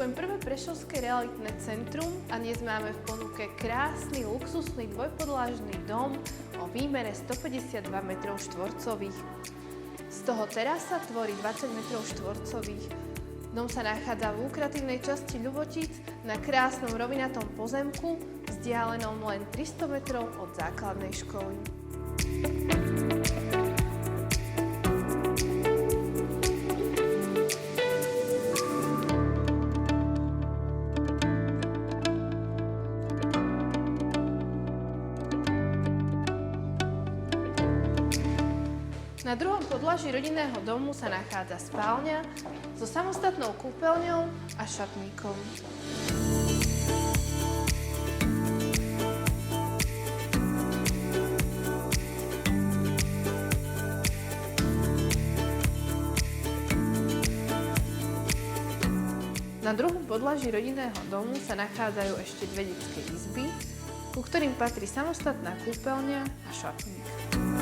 Očkujem prvé prešovské realitné centrum a dnes máme v ponuke krásny, luxusný dvojpodlažný dom o výmere 152 m2. Z toho terasa tvorí 20 m2. Dom sa nachádza v lukratívnej časti Ľubotíc na krásnom rovinatom pozemku, vzdialenom len 300 metrov od základnej školy. Na druhom podlaží rodinného domu sa nachádza spálňa so samostatnou kúpeľňou a šatníkom. Na druhom podlaží rodinného domu sa nachádzajú ešte dve detské izby, ku ktorým patrí samostatná kúpeľňa a šatník.